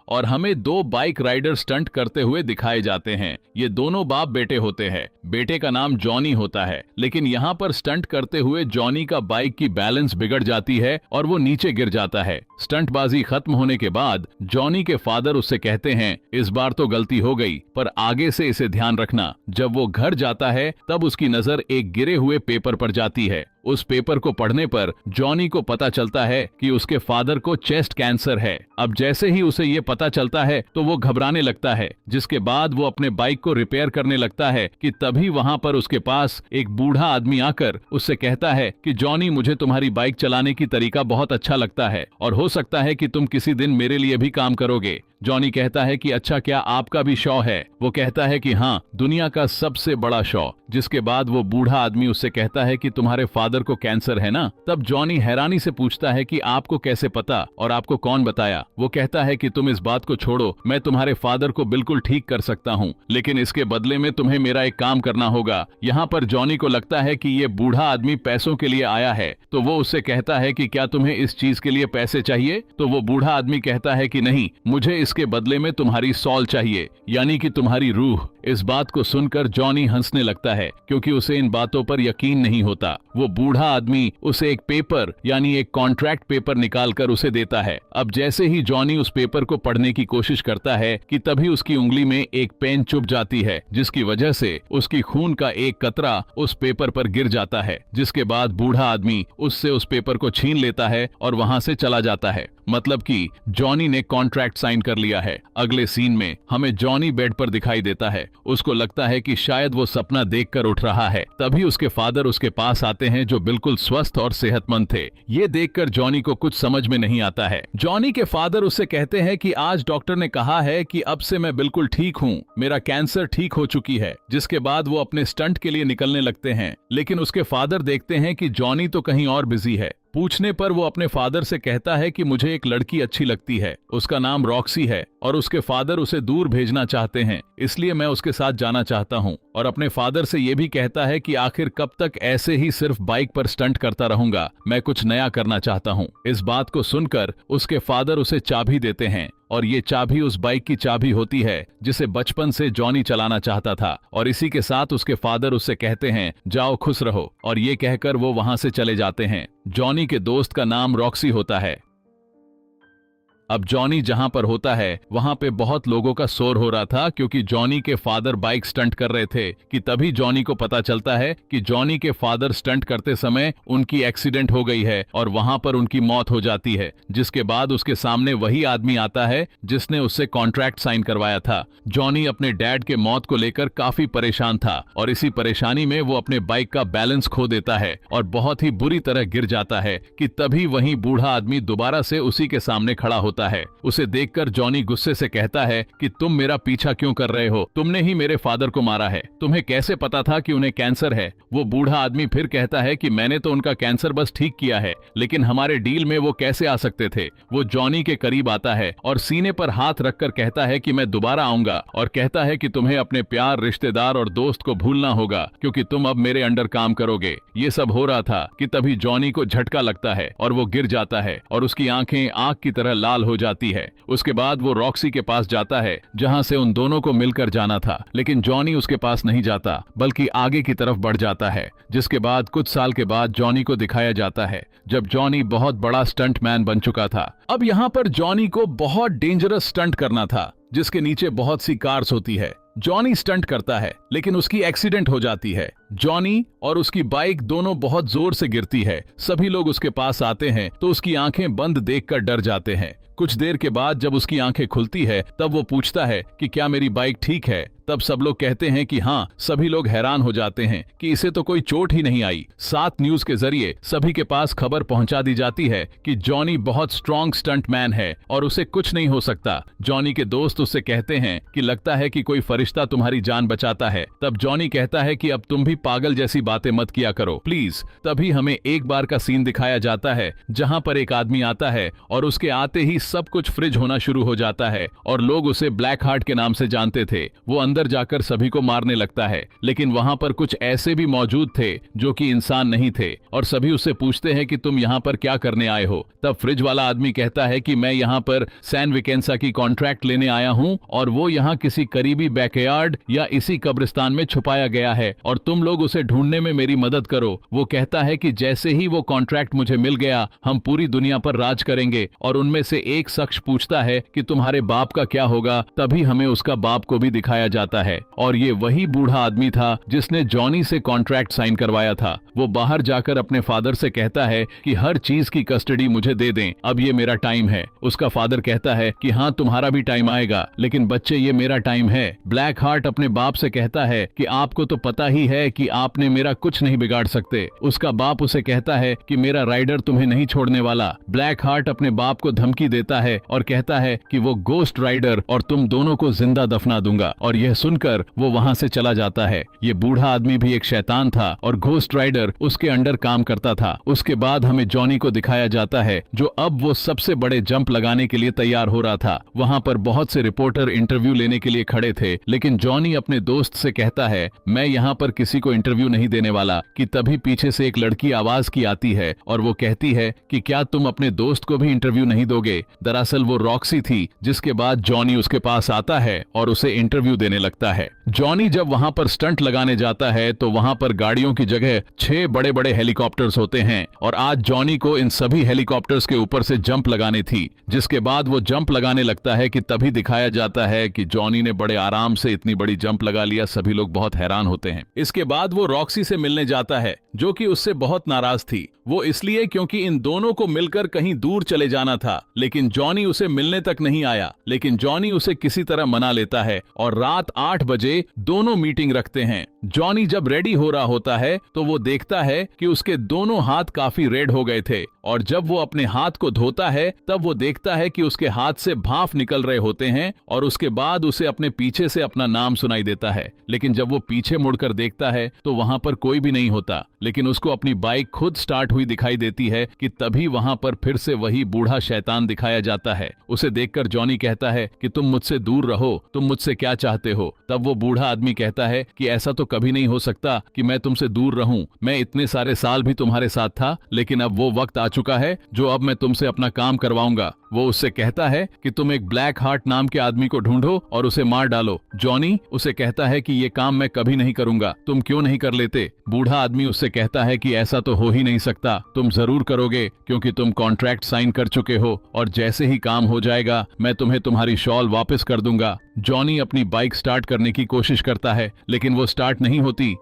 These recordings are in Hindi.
और हमें दो बाइक राइडर स्टंट करते हुए दिखाए जाते हैं। ये दोनों बाप बेटे होते हैं। बेटे का नाम जॉनी होता है, लेकिन यहाँ पर स्टंट करते हुए जॉनी का बाइक की बैलेंस बिगड़ जाती है और वो नीचे गिर जाता है। स्टंटबाजी खत्म होने के बाद जॉनी के फादर उससे कहते हैं, इस बार तो गलती हो गई, पर आगे से इसे ध्यान रखना। जब वो घर जाता है तब उसकी नजर एक गिरे हुए पेपर पर जाती है। उस पेपर को पढ़ने पर जॉनी को पता चलता है कि उसके फादर को चेस्ट कैंसर है। अब जैसे ही उसे ये पता चलता है तो वो घबराने लगता है, जिसके बाद वो अपने बाइक को रिपेयर करने लगता है कि तभी वहां पर उसके पास एक बूढ़ा आदमी आकर उससे कहता है कि जॉनी, मुझे तुम्हारी बाइक चलाने की तरीका बहुत अच्छा लगता है और हो सकता है कि तुम किसी दिन मेरे लिए भी काम करोगे। जॉनी कहता है कि अच्छा, क्या आपका भी शौ है? वो कहता है कि हाँ, दुनिया का सबसे बड़ा शौ। जिसके बाद वो बूढ़ा आदमी उससे कहता है कि तुम्हारे फादर को कैंसर है ना? तब जॉनी हैरानी से पूछता है कि आपको कैसे पता और आपको कौन बताया? वो कहता है कि तुम इस बात को छोड़ो, मैं तुम्हारे फादर को बिल्कुल ठीक कर सकता हूँ, लेकिन इसके बदले में तुम्हें मेरा एक काम करना होगा। यहाँ पर जॉनी को लगता है कि ये बूढ़ा आदमी पैसों के लिए आया है, तो वो उससे कहता है कि क्या तुम्हें इस चीज के लिए पैसे चाहिए? तो वो बूढ़ा आदमी कहता है कि नहीं, मुझे इसके बदले में तुम्हारी सॉल चाहिए, यानी कि तुम्हारी रूह। इस बात को सुनकर जॉनी हंसने लगता है, क्योंकि उसे इन बातों पर यकीन नहीं होता। वो बूढ़ा आदमी उसे एक पेपर यानी एक कॉन्ट्रैक्ट पेपर निकालकर उसे देता है। अब जैसे ही जॉनी उस पेपर को पढ़ने की कोशिश करता है कि तभी उसकी उंगली में एक पेन चुभ जाती है, जिसकी वजह से उसकी खून का एक कतरा उस पेपर पर गिर जाता है। जिसके बाद बूढ़ा आदमी उससे उस पेपर को छीन लेता है और वहां से चला जाता है। मतलब कि जॉनी ने कॉन्ट्रैक्ट साइन कर लिया है। अगले सीन में हमें जॉनी बेड पर दिखाई देता है। उसको लगता है कि शायद वो सपना देखकर उठ रहा है। तभी उसके फादर उसके पास आते हैं, जो बिल्कुल स्वस्थ और सेहतमंद थे। ये देखकर जॉनी को कुछ समझ में नहीं आता है। जॉनी के फादर उससे कहते हैं कि आज डॉक्टर ने कहा है कि अब से मैं बिल्कुल ठीक हूँ, मेरा कैंसर ठीक हो चुकी है। जिसके बाद वो अपने स्टंट के लिए निकलने लगते हैं, लेकिन उसके फादर देखते हैं कि जॉनी तो कहीं और बिजी है। पूछने पर वो अपने फादर से कहता है कि मुझे एक लड़की अच्छी लगती है, उसका नाम रॉक्सी है और उसके फादर उसे दूर भेजना चाहते हैं, इसलिए मैं उसके साथ जाना चाहता हूँ। और अपने फादर से ये भी कहता है कि आखिर कब तक ऐसे ही सिर्फ बाइक पर स्टंट करता रहूंगा, मैं कुछ नया करना चाहता हूँ। इस बात को सुनकर उसके फादर उसे चाबी देते हैं और ये चाबी उस बाइक की चाबी होती है जिसे बचपन से जॉनी चलाना चाहता था। और इसी के साथ उसके फादर उससे कहते हैं, जाओ खुश रहो, और ये कहकर वो वहां से चले जाते हैं। जॉनी के दोस्त का नाम रॉक्सी होता है। अब जॉनी जहां पर होता है वहां पे बहुत लोगों का शोर हो रहा था, क्योंकि जॉनी के फादर बाइक स्टंट कर रहे थे कि तभी जॉनी को पता चलता है कि जॉनी के फादर स्टंट करते समय उनकी एक्सीडेंट हो गई है और वहां पर उनकी मौत हो जाती है। जिसके बाद उसके सामने वही आदमी आता है जिसने उससे कॉन्ट्रैक्ट साइन करवाया था। जॉनी अपने डैड के मौत को लेकर काफी परेशान था और इसी परेशानी में वो अपने बाइक का बैलेंस खो देता है और बहुत ही बुरी तरह गिर जाता है कि तभी वही बूढ़ा आदमी दोबारा से उसी के सामने खड़ा होता है। उसे देखकर जॉनी गुस्से से कहता है कि तुम मेरा पीछा क्यों कर रहे हो? तुमने ही मेरे फादर को मारा है, तुम्हें कैसे पता था कि उन्हें कैंसर है? वो बूढ़ा आदमी फिर कहता है कि मैंने तो उनका कैंसर बस ठीक किया है, लेकिन हमारे डील में वो कैसे आ सकते थे? वो जॉनी के करीब आता है और सीने पर हाथ रखकर कहता है कि मैं दोबारा आऊंगा, और कहता है कि तुम्हें अपने प्यार, रिश्तेदार और दोस्त को भूलना होगा, क्योंकि तुम अब मेरे अंडर काम करोगे। ये सब हो रहा था कि तभी जॉनी को झटका लगता है और वो गिर जाता है और उसकी आंखें आग की तरह लाल हो जाती है। उसके बाद वो रॉक्सी के पास जाता है जहां से उन दोनों को मिलकर जाना था, लेकिन जॉनी उसके पास नहीं जाता बल्कि आगे की तरफ बढ़ जाता है। जिसके बाद कुछ साल के बाद जॉनी को दिखाया जाता है जब जॉनी बहुत बड़ा स्टंट मैन बन चुका था। अब यहाँ पर जॉनी को बहुत डेंजरस स्टंट करना था, जिसके नीचे बहुत सी कार्स होती है। जॉनी स्टंट करता है, लेकिन उसकी एक्सीडेंट हो जाती है। जॉनी और उसकी बाइक दोनों बहुत जोर से गिरती है। सभी लोग उसके पास आते हैं तो उसकी आंखें बंद देखकर डर जाते हैं। कुछ देर के बाद जब उसकी आंखें खुलती है तब वो पूछता है कि क्या मेरी बाइक ठीक है? तब सब लोग कहते हैं कि हाँ। सभी लोग हैरान हो जाते हैं कि इसे तो कोई चोट ही नहीं आई। 7 न्यूज के जरिए सभी के पास खबर पहुंचा दी जाती है कि जॉनी बहुत स्ट्रॉन्ग स्टंट मैन है और उसे कुछ नहीं हो सकता। जॉनी के दोस्त उससे कहते हैं कि लगता है कि कोई फरिश्ता तुम्हारी जान बचाता है। तब जॉनी कहता है कि अब तुम भी पागल जैसी बातें मत किया करो प्लीज। तभी हमें एक बार का सीन दिखाया जाता है जहां पर एक आदमी आता है और उसके आते ही सब कुछ फ्रिज होना शुरू हो जाता है और लोग उसे ब्लैक हार्ट के नाम से जानते थे। वो अंदर अंदर जाकर सभी को मारने लगता है। लेकिन वहां पर कुछ ऐसे भी मौजूद थे जो कि इंसान नहीं थे और सभी उससे पूछते हैं कि तुम यहाँ पर क्या करने आए हो। तब फ्रिज वाला आदमी कहता है कि मैं यहाँ पर सैन विकेंसा की कॉन्ट्रैक्ट लेने आया हूँ और वो यहाँ किसी करीबी बैकयार्ड या इसी कब्रिस्तान में छुपाया गया है और तुम लोग उसे ढूंढने में मेरी मदद करो। वो कहता है कि जैसे ही वो कॉन्ट्रैक्ट मुझे मिल गया हम पूरी दुनिया पर राज करेंगे। और उनमें से एक शख्स पूछता है कि तुम्हारे बाप का क्या होगा। तभी हमें उसका बाप को भी दिखाया जाता है और ये वही बूढ़ा आदमी था जिसने जॉनी से कॉन्ट्रैक्ट साइन करवाया था। वो बाहर जाकर अपने फादर से कहता है कि हर चीज की कस्टडी मुझे दे दें, अब ये मेरा टाइम है। उसका फादर कहता है कि हाँ तुम्हारा भी टाइम आएगा, लेकिन बच्चे ये मेरा टाइम है। ब्लैक हार्ट अपने बाप से कहता है कि आपको तो पता ही है कि आपने मेरा कुछ नहीं बिगाड़ सकते। उसका बाप उसे कहता है कि मेरा राइडर तुम्हें नहीं छोड़ने वाला। ब्लैक हार्ट अपने बाप को धमकी देता है और कहता है कि वो गोस्ट राइडर और तुम दोनों को जिंदा दफना दूंगा। और यह सुनकर वो वहां से चला जाता है। ये बूढ़ा आदमी भी एक शैतान था और घोस्ट राइडर उसके अंडर काम करता था। उसके बाद हमें जॉनी को दिखाया जाता है जो अब वो सबसे बड़े जंप लगाने के लिए तैयार हो रहा था। वहां पर बहुत से रिपोर्टर इंटरव्यू लेने के लिए खड़े थे, लेकिन जॉनी अपने दोस्त से कहता है मैं यहाँ पर किसी को इंटरव्यू नहीं देने वाला। कि तभी पीछे से एक लड़की आवाज की आती है और वो कहती है कि क्या तुम अपने दोस्त को भी इंटरव्यू नहीं दोगे। दरअसल वो रॉक्सी थी। जिसके बाद जॉनी उसके पास आता है और उसे इंटरव्यू देने लगता है। जॉनी जब वहां पर स्टंट लगाने जाता है तो वहां पर गाड़ियों की जगह 6 बड़े बड़े हेलीकॉप्टर्स होते हैं और आज जॉनी को इन सभी हेलीकॉप्टर्स के ऊपर से जंप लगानी थी। जिसके बाद वो जंप लगाने लगता है कि तभी दिखाया जाता है कि जॉनी ने बड़े आराम से इतनी बड़ी जंप लगा लिया। सभी लोग बहुत हैरान होते हैं। इसके बाद वो रॉक्सी से मिलने जाता है जो कि उससे बहुत नाराज थी। वो इसलिए क्योंकि इन दोनों को मिलकर कहीं दूर चले जाना था, लेकिन जॉनी उसे मिलने तक नहीं आया। लेकिन जॉनी उसे किसी तरह मना लेता है और रात 8 बजे दोनों मीटिंग रखते हैं। जॉनी जब रेडी हो रहा होता है तो वो देखता है कि उसके दोनों हाथ काफी रेड हो गए थे और जब वो अपने हाथ को धोता है तब वो देखता है कि उसके हाथ से भाप निकल रहे होते हैं और उसके बाद उसे अपने पीछे से अपना नाम सुनाई देता है। लेकिन जब वो पीछे मुड़कर देखता है तो वहां पर कोई भी नहीं होता, लेकिन उसको अपनी बाइक खुद स्टार्ट हुई दिखाई देती है। कि तभी वहां पर फिर से वही बूढ़ा शैतान दिखाया जाता है। उसे देखकर जॉनी कहता है कि तुम मुझसे दूर रहो, तुम मुझसे क्या चाहते हो। तब वो बूढ़ा आदमी कहता है कि ऐसा तो कभी नहीं हो सकता कि मैं तुमसे दूर रहूं। मैं इतने सारे साल भी तुम्हारे साथ था, लेकिन अब वो वक्त आ चुका है जो अब मैं तुमसे अपना काम करवाऊंगा। वो उससे कहता है कि तुम एक ब्लैक हार्ट नाम के आदमी को ढूंढो और उसे मार डालो। जॉनी उसे कहता है कि ये काम मैं कभी नहीं करूंगा, तुम क्यों नहीं कर लेते। बूढ़ा आदमी उससे कहता है कि ऐसा तो हो ही नहीं सकता, तुम जरूर करोगे क्योंकि तुम कॉन्ट्रैक्ट साइन कर चुके हो और जैसे ही काम हो जाएगा मैं तुम्हें तुम्हारी शॉल वापस कर दूंगा। जॉनी अपनी बाइक स्टार्ट करने की कोशिश करता है लेकिन वो स्टार्ट नहीं होती।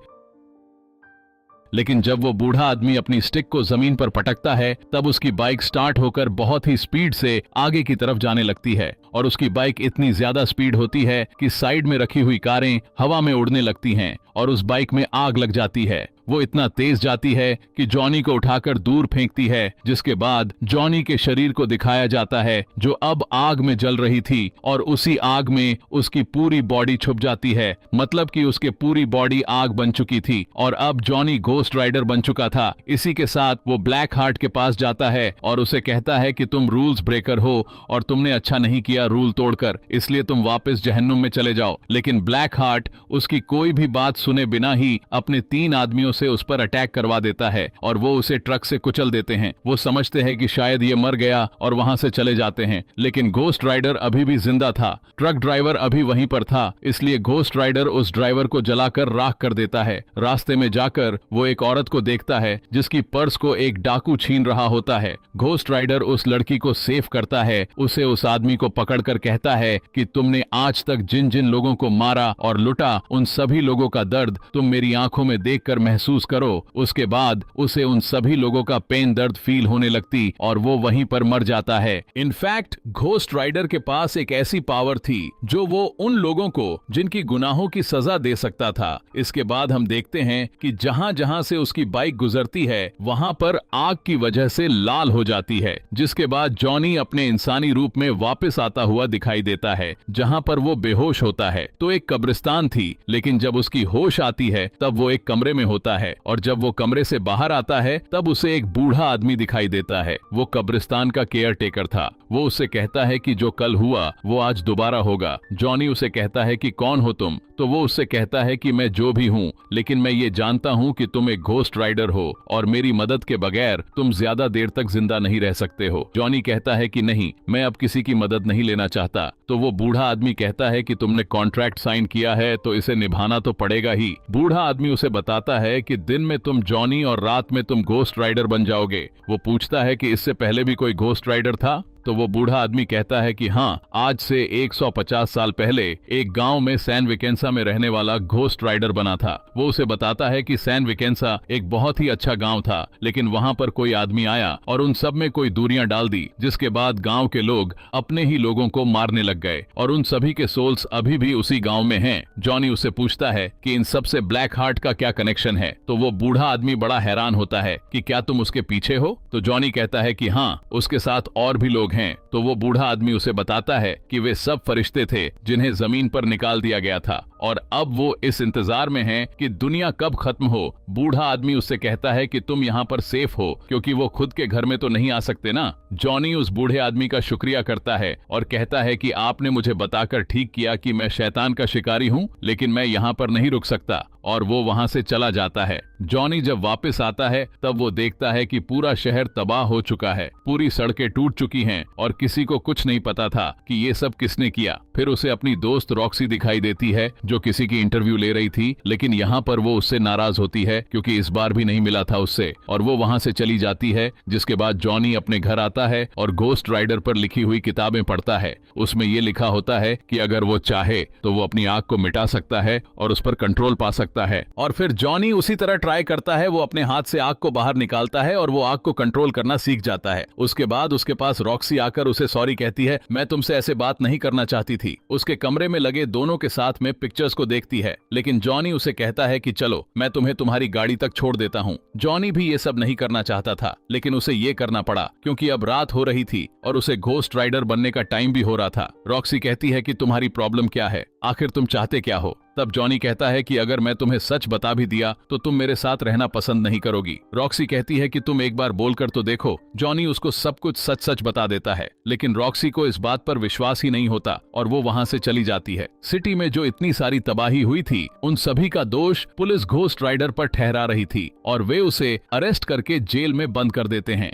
लेकिन जब वो बूढ़ा आदमी अपनी स्टिक को जमीन पर पटकता है तब उसकी बाइक स्टार्ट होकर बहुत ही स्पीड से आगे की तरफ जाने लगती है और उसकी बाइक इतनी ज्यादा स्पीड होती है कि साइड में रखी हुई कारें हवा में उड़ने लगती हैं और उस बाइक में आग लग जाती है। वो इतना तेज जाती है कि जॉनी को उठाकर दूर फेंकती है। जिसके बाद जॉनी के शरीर को दिखाया जाता है जो अब आग में जल रही थी और उसी आग में उसकी पूरी बॉडी छुप जाती है। मतलब कि उसके पूरी बॉडी आग बन चुकी थी और अब जॉनी घोस्ट राइडर बन चुका था। इसी के साथ वो ब्लैक हार्ट के पास जाता है और उसे कहता है कि तुम रूल्स ब्रेकर हो और तुमने अच्छा नहीं किया रूल तोड़कर, इसलिए तुम वापस जहन्नुम में चले जाओ। लेकिन ब्लैक हार्ट उसकी कोई भी बात सुने बिना ही अपने 3 आदमियों से उस पर अटैक करवा देता है और वो उसे ट्रक से कुचल देते हैं। वो समझते हैं कि शायद ये मर गया और वहां से चले जाते हैं, लेकिन घोस्ट राइडर अभी भी जिंदा था। ट्रक ड्राइवर अभी वहीं पर था, इसलिए घोस्ट राइडर उस ड्राइवर को जलाकर राख कर देता है। रास्ते में जाकर वो एक औरत को देखता है जिसकी पर्स को एक डाकू छीन रहा होता है। घोस्ट राइडर उस लड़की को सेव करता है, उसे उस आदमी को पकड़कर कहता है कि तुमने आज तक जिन जिन लोगों को मारा और लुटा उन सभी लोगों का दर्द तुम मेरी आंखों में देखकर महसूस करो। उसके बाद उसे उन सभी लोगों का पेन दर्द फील होने लगती और वो वहीं पर मर जाता है। इनफैक्ट घोस्ट राइडर के पास एक ऐसी पावर थी जो वो उन लोगों को जिनकी गुनाहों की सजा दे सकता था। इसके बाद हम देखते हैं कि जहां जहां से उसकी बाइक गुजरती है वहां पर आग की वजह से लाल हो जाती है। जिसके बाद जॉनी अपने इंसानी रूप में वापस आता हुआ दिखाई देता है जहां पर वो बेहोश होता है। तो एक कब्रिस्तान थी, लेकिन जब उसकी होश आती है तब वो एक कमरे में होता जाता है और जब वो कमरे से बाहर आता है तब उसे एक बूढ़ा आदमी दिखाई देता है। वो कब्रिस्तान का केयर टेकर था। वो उससे कहता है कि जो कल हुआ वो आज दोबारा होगा। जॉनी उसे कहता है कि कौन हो तुम? तो वो उससे कहता है कि मैं जो भी हूँ, लेकिन मैं ये जानता हूँ कि तुम एक घोस्ट राइडर हो और मेरी मदद के बगैर तुम ज्यादा देर तक जिंदा नहीं रह सकते हो। जॉनी कहता है कि नहीं, मैं अब किसी की मदद नहीं लेना चाहता। तो वो बूढ़ा आदमी कहता है कि तुमने कॉन्ट्रैक्ट साइन किया है तो इसे निभाना तो पड़ेगा ही। बूढ़ा आदमी उसे बताता है कि दिन में तुम जॉनी और रात में तुम घोस्ट राइडर बन जाओगे। वो पूछता है कि इससे पहले भी कोई घोस्ट राइडर था? तो वो बूढ़ा आदमी कहता है कि हाँ, आज से 150 साल पहले एक गांव में सैन विकेंसा में रहने वाला घोस्ट राइडर बना था। वो उसे बताता है कि सैन विकेंसा एक बहुत ही अच्छा गांव था, लेकिन वहां पर कोई आदमी आया और उन सब में कोई दूरियां डाल दी, जिसके बाद गांव के लोग अपने ही लोगों को मारने लग गए और उन सभी के सोल्स अभी भी उसी गांव में हैं। जॉनी उससे पूछता है कि इन सब से ब्लैक हार्ट का क्या कनेक्शन है? तो वो बूढ़ा आदमी बड़ा हैरान होता है कि क्या तुम उसके पीछे हो? तो जॉनी कहता है कि हाँ, उसके साथ और भी लोग हैं। तो वो बूढ़ा आदमी उसे बताता है कि वे सब फरिश्ते थे जिन्हें जमीन पर निकाल दिया गया था और अब वो इस इंतजार में हैं कि दुनिया कब खत्म हो। बूढ़ा आदमी उससे कहता है कि तुम यहाँ पर सेफ हो क्योंकि वो खुद के घर में तो नहीं आ सकते ना। जॉनी उस बूढ़े आदमी का शुक्रिया करता है और कहता है कि आपने मुझे बताकर ठीक किया कि मैं शैतान का शिकारी हूँ, लेकिन मैं यहाँ पर नहीं रुक सकता, और वो वहां से चला जाता है। जॉनी जब वापस आता है तब वो देखता है कि पूरा शहर तबाह हो चुका है, पूरी सड़कें टूट चुकी हैं और किसी को कुछ नहीं पता था कि ये सब किसने किया। फिर उसे अपनी दोस्त रॉक्सी दिखाई देती है जो किसी की इंटरव्यू ले रही थी, लेकिन यहाँ पर वो उससे नाराज होती है क्योंकि इस बार भी नहीं मिला था उससे, और वो वहां से चली जाती है। जिसके बाद जॉनी अपने घर आता है और घोस्ट राइडर पर लिखी हुई किताबें पढ़ता है। उसमें ये लिखा होता है कि अगर वो चाहे तो वो अपनी आग को मिटा सकता है और उस पर कंट्रोल पा सकता है। और फिर जॉनी उसी तरह ट्राई करता है। वो अपने हाथ से आग को बाहर निकालता है और वो आग को कंट्रोल करना सीख जाता है। उसके बाद उसके पास रॉक्सी आकर उसे सॉरी कहती है, मैं तुमसे ऐसे बात नहीं करना चाहती थी। उसके कमरे में लगे दोनों के साथ में पिक्चर्स को देखती है, लेकिन जॉनी उसे कहता है कि चलो मैं तुम्हें तुम्हारी गाड़ी तक छोड़ देता हूँ। जॉनी भी ये सब नहीं करना चाहता था, लेकिन उसे ये करना पड़ा क्योंकि अब रात हो रही थी और उसे घोस्ट राइडर बनने का टाइम भी हो रहा था। रॉक्सी कहती है कि तुम्हारी प्रॉब्लम क्या है, आखिर तुम चाहते क्या हो? तब जॉनी कहता है कि अगर मैं तुम्हें सच बता भी दिया तो तुम मेरे साथ रहना पसंद नहीं करोगी। रॉक्सी कहती है कि तुम एक बार बोलकर तो देखो। जॉनी उसको सब कुछ सच सच बता देता है, लेकिन रॉक्सी को इस बात पर विश्वास ही नहीं होता और वो वहां से चली जाती है। सिटी में जो इतनी सारी तबाही हुई थी, उन सभी का दोष पुलिस घोस्ट राइडर पर ठहरा रही थी और वे उसे अरेस्ट करके जेल में बंद कर देते हैं।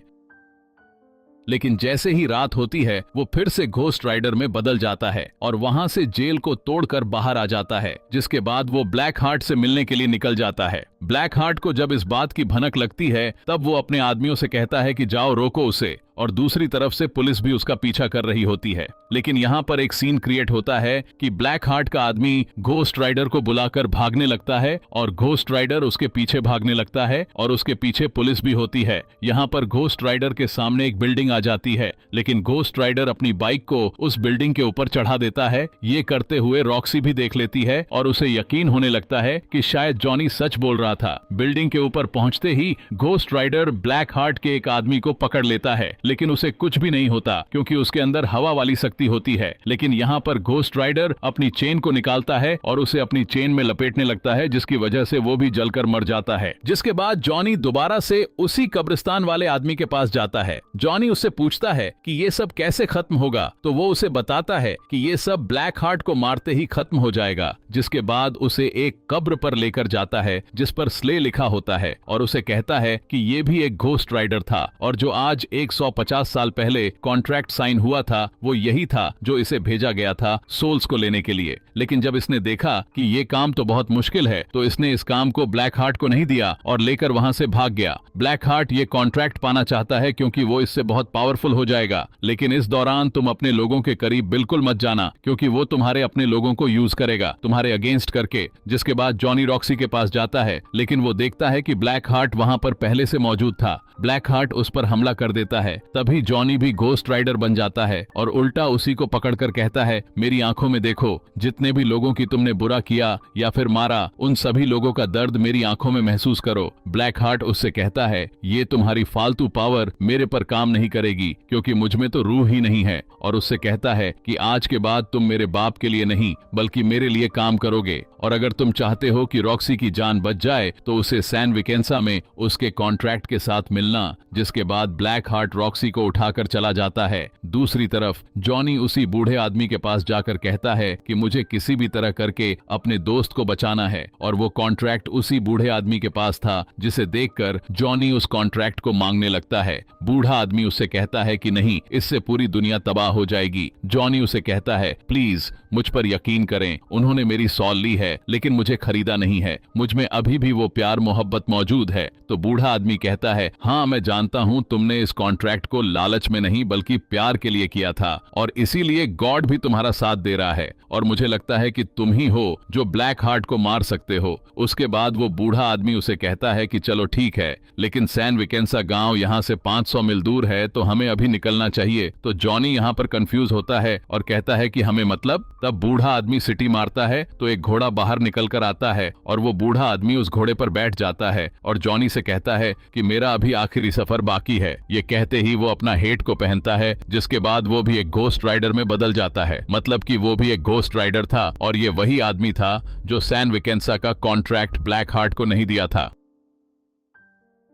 लेकिन जैसे ही रात होती है वो फिर से घोस्ट राइडर में बदल जाता है और वहां से जेल को तोड़कर बाहर आ जाता है। जिसके बाद वो ब्लैक हार्ट से मिलने के लिए निकल जाता है। ब्लैक हार्ट को जब इस बात की भनक लगती है तब वो अपने आदमियों से कहता है कि जाओ रोको उसे, और दूसरी तरफ से पुलिस भी उसका पीछा कर रही होती है। लेकिन यहाँ पर एक सीन क्रिएट होता है कि ब्लैक हार्ट का आदमी घोस्ट राइडर को बुलाकर भागने लगता है और घोस्ट राइडर उसके पीछे भागने लगता है और उसके पीछे पुलिस भी होती है। यहाँ पर घोस्ट राइडर के सामने एक बिल्डिंग आ जाती है, लेकिन घोस्ट राइडर अपनी बाइक को उस बिल्डिंग के ऊपर चढ़ा देता है। ये करते हुए रॉक्सी भी देख लेती है और उसे यकीन होने लगता है कि शायद जॉनी सच बोल रहा था। बिल्डिंग के ऊपर पहुंचते ही घोस्ट राइडर ब्लैक हार्ट के एक आदमी को पकड़ लेता है, लेकिन उसे कुछ भी नहीं होता क्योंकि उसके अंदर हवा वाली शक्ति होती है। लेकिन यहाँ पर घोस्ट राइडर अपनी चेन को निकालता है और उसे अपनी चेन में लपेटने लगता है, जिसकी वजह से वो भी जलकर मर जाता है। जिसके बाद जॉनी दोबारा से उसी कब्रिस्तान वाले आदमी के पास जाता है। जॉनी उससे पूछता है कि ये सब कैसे खत्म होगा, तो वो उसे बताता है कि ये सब ब्लैक हार्ट को मारते ही खत्म हो जाएगा। जिसके बाद उसे एक कब्र पर लेकर जाता है जिस पर स्ले लिखा होता है और उसे कहता है कि ये भी एक घोस्ट राइडर था और जो आज 150 साल पहले कॉन्ट्रैक्ट साइन हुआ था वो यही था जो इसे भेजा गया था सोल्स को लेने के लिए। लेकिन जब इसने देखा कि ये काम तो बहुत मुश्किल है तो इसने इस काम को ब्लैक हार्ट को नहीं दिया और लेकर वहां से भाग गया। ब्लैक हार्ट ये कॉन्ट्रैक्ट पाना चाहता है क्योंकि वो इससे बहुत पावरफुल हो जाएगा, लेकिन इस दौरान तुम अपने लोगों के करीब बिल्कुल मत जाना क्योंकि वो तुम्हारे अपने लोगों को यूज करेगा तुम्हारे अगेंस्ट करके। जिसके बाद जॉनी रॉक्सी के पास जाता है, लेकिन वो देखता है कि ब्लैक हार्ट वहां पर पहले से मौजूद था। ब्लैक हार्ट उस पर हमला कर देता है तभी जॉनी भी घोस्ट राइडर बन जाता है और उल्टा उसी को पकड़कर कहता है, मेरी आंखों में देखो, जितने भी लोगों की तुमने बुरा किया या फिर मारा, उन सभी लोगों का दर्द मेरी आंखों में महसूस करो। ब्लैक हार्ट उससे कहता है, ये तुम्हारी फालतू पावर मेरे पर काम नहीं करेगी, क्योंकि मुझ में तो रूह ही नहीं है। और उससे कहता है कि आज के बाद तुम मेरे बाप के लिए नहीं बल्कि मेरे लिए काम करोगे, और अगर तुम चाहते हो कि रॉक्सी की जान बच जाए तो उसे सैन विकेंसा में उसके कॉन्ट्रैक्ट के साथ मिलना। जिसके बाद ब्लैक हार्ट रॉक्सी को उठाकर चला जाता है। दूसरी तरफ जॉनी उसी बूढ़े आदमी के पास जाकर कहता है कि मुझे किसी भी तरह करके अपने दोस्त को बचाना है, और वो कॉन्ट्रैक्ट उसी बूढ़े आदमी के पास था, जिसे देखकर जॉनी उस कॉन्ट्रैक्ट को मांगने लगता है। बूढ़ा आदमी उससे कहता है कि नहीं, इससे पूरी दुनिया तबाह हो जाएगी। जॉनी उसे कहता है, प्लीज मुझ पर यकीन करें, उन्होंने मेरी सॉल ली है लेकिन मुझे खरीदा नहीं है, मुझ में अभी भी वो प्यार मोहब्बत मौजूद है। तो बूढ़ा आदमी कहता है, हाँ मैं जानता हूँ तुमने इस कॉन्ट्रैक्ट को लालच में नहीं बल्कि प्यार के लिए किया था, और इसीलिए गॉड भी तुम्हारा साथ दे रहा है, और मुझे लगता है कि तुम ही हो जो ब्लैक हार्ट को मार सकते हो। उसके बाद वो बूढ़ा आदमी उसे कहता है कि चलो ठीक है, लेकिन सैन विकेंसा गांव यहाँ से 500 मील दूर है, तो हमें अभी निकलना चाहिए। तो जॉनी यहाँ पर कंफ्यूज होता है और कहता है कि हमें मतलब। तब बूढ़ा आदमी सिटी मारता है तो एक घोड़ा बाहर निकल कर आता है, और वो बूढ़ा आदमी उस घोड़े पर बैठ जाता है और जॉनी से कहता है कि मेरा अभी आखिरी सफर बाकी है। ये कहते ही वो अपना हेट को पहनता है, जिसके बाद वो भी एक घोस्ट राइडर में बदल जाता है। मतलब कि वो भी एक घोस्ट राइडर था, और ये वही आदमी था जो सैन विकेंसा का कॉन्ट्रैक्ट ब्लैक हार्ट को नहीं दिया था।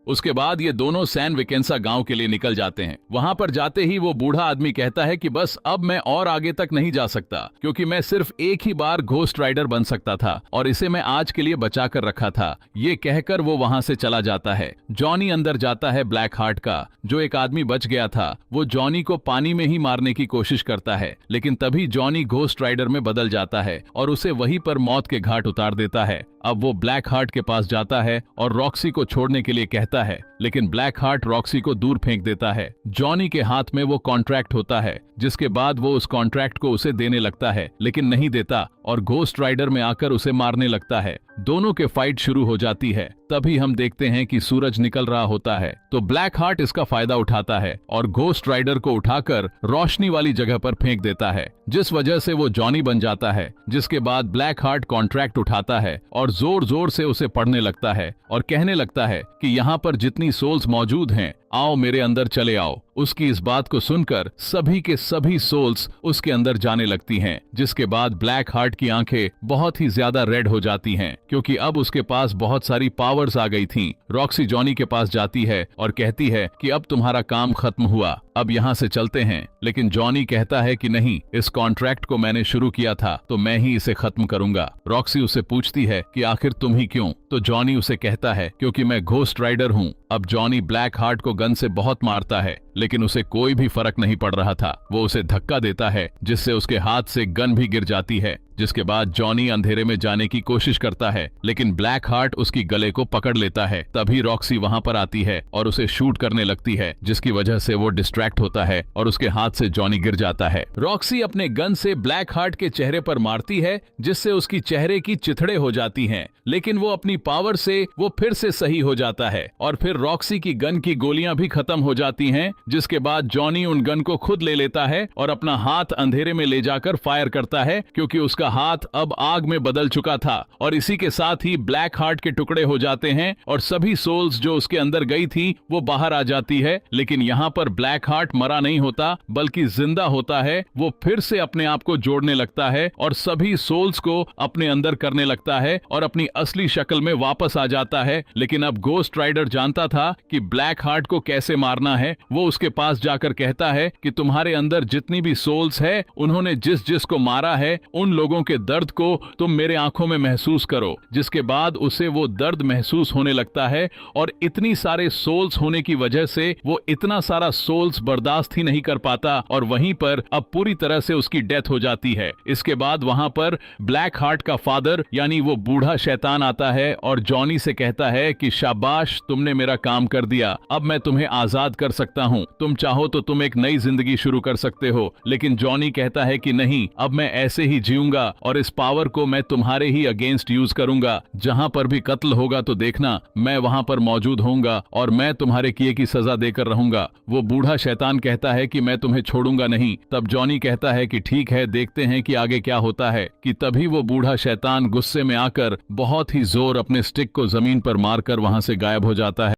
उसके बाद ये दोनों सैन विकेंसा गांव के लिए निकल जाते हैं। वहां पर जाते ही वो बूढ़ा आदमी कहता है कि बस अब मैं और आगे तक नहीं जा सकता, क्योंकि मैं सिर्फ एक ही बार घोस्ट राइडर बन सकता था और इसे मैं आज के लिए बचा कर रखा था। ये कहकर वो वहां से चला जाता है। जॉनी अंदर जाता है ब्लैक हार्ट का। जो एक आदमी बच गया था वो जॉनी को पानी में ही मारने की कोशिश करता है, लेकिन तभी जॉनी घोस्ट राइडर में बदल जाता है और उसे वहीं पर मौत के घाट उतार देता है। अब वो ब्लैक हार्ट के पास जाता है और रॉक्सी को छोड़ने के लिए कहता है, लेकिन ब्लैक हार्ट रॉक्सी को दूर फेंक देता है। जॉनी के हाथ में वो कॉन्ट्रैक्ट होता है, जिसके बाद वो उस कॉन्ट्रैक्ट को उसे देने लगता है, लेकिन नहीं देता और घोस्ट राइडर में आकर उसे मारने लगता है। दोनों के फाइट शुरू हो जाती है। तभी हम देखते हैं कि सूरज निकल रहा होता है, तो ब्लैक हार्ट इसका फायदा उठाता है और घोस्ट राइडर को उठाकर रोशनी वाली जगह पर फेंक देता है, जिस वजह से वो जॉनी बन जाता है। जिसके बाद ब्लैक हार्ट कॉन्ट्रैक्ट उठाता है और जोर जोर से उसे पढ़ने लगता है और कहने लगता है कि यहाँ पर जितनी सोल्स मौजूद हैं, आओ मेरे अंदर चले आओ। उसकी इस बात को सुनकर सभी के सभी सोल्स उसके अंदर जाने लगती हैं, जिसके बाद ब्लैक हार्ट की आंखें बहुत ही ज्यादा रेड हो जाती हैं, क्योंकि अब उसके पास बहुत सारी पावर्स आ गई थीं। रॉक्सी जॉनी के पास जाती है और कहती है कि अब तुम्हारा काम खत्म हुआ, अब यहाँ से चलते हैं। लेकिन जॉनी कहता है कि नहीं, इस कॉन्ट्रैक्ट को मैंने शुरू किया था तो मैं ही इसे खत्म करूंगा। रॉक्सी उससे पूछती है कि आखिर तुम ही क्यों? तो जॉनी उसे कहता है क्योंकि मैं घोस्ट राइडर हूँ। अब जॉनी ब्लैक हार्ट को गन से बहुत मारता है, लेकिन उसे कोई भी फर्क नहीं पड़ रहा था। वो उसे धक्का देता है, जिससे उसके हाथ से गन भी गिर जाती है। जिसके बाद जॉनी अंधेरे में जाने की कोशिश करता है, लेकिन ब्लैक हार्ट उसकी गले को पकड़ लेता है। तभी रॉक्सी वहां पर आती है और उसे शूट करने लगती है, जिसकी वजह से वो डिस्ट्रैक्ट होता है और उसके हाथ से जॉनी गिर जाता है। रॉक्सी अपने गन से ब्लैक हार्ट के चेहरे पर मारती है, जिससे उसकी चेहरे की चिथड़े हो जाती हैं, लेकिन वो अपनी पावर से वो फिर से सही हो जाता है और फिर रॉक्सी की गन की गोलियां भी खत्म हो जाती हैं। जिसके बाद जॉनी उन गन को खुद ले लेता है और अपना हाथ अंधेरे में ले जाकर फायर करता है, क्योंकि उसका हाथ अब आग में बदल चुका था। और इसी के साथ ही ब्लैक हार्ट के टुकड़े हो जाते हैं और सभी सोल्स जो उसके अंदर गई थी वो बाहर आ जाती है। लेकिन यहाँ पर ब्लैक हार्ट मरा नहीं होता, बल्कि जिंदा होता है। वो फिर से अपने आप को जोड़ने लगता है और सभी सोल्स को अपने अंदर करने लगता है और अपनी असली शक्ल में वापस आ जाता है। लेकिन अब घोस्ट राइडर जानता था कि ब्लैक हार्ट को कैसे मारना है। वो उसके पास जाकर कहता है कि तुम्हारे अंदर जितनी भी सोल्स है, उन्होंने जिस जिस को मारा है, उन लोगों के दर्द को तुम मेरे आंखों में महसूस करो। जिसके बाद उसे वो दर्द महसूस होने लगता है और इतनी सारे सोल्स होने की वजह से वो इतना सारा सोल्स बर्दाश्त ही नहीं कर पाता और वहीं पर अब पूरी तरह से उसकी डेथ हो जाती है। इसके बाद वहां पर ब्लैक हार्ट का फादर यानी वो बूढ़ा शैतान आता है और जॉनी से कहता है कि शाबाश, तुमने मेरा काम कर दिया, अब मैं तुम्हें आजाद कर सकता हूँ, तुम चाहो तो तुम एक नई जिंदगी शुरू कर सकते हो। लेकिन जॉनी कहता है कि नहीं, अब मैं ऐसे ही जीऊंगा करूंगा और इस पावर को मैं तुम्हारे ही अगेंस्ट यूज करूंगा। जहां पर भी कत्ल होगा तो देखना मैं वहां पर मौजूद होऊंगा और मैं तुम्हारे किए की सजा देकर रहूंगा। वो बूढ़ा शैतान कहता है कि मैं तुम्हें छोड़ूंगा नहीं। तब जॉनी कहता है कि ठीक है, देखते हैं कि आगे क्या होता है। कि तभी वो बूढ़ा शैतान गुस्से में आकर बहुत ही जोर अपने स्टिक को जमीन पर मारकर वहां से गायब हो जाता है।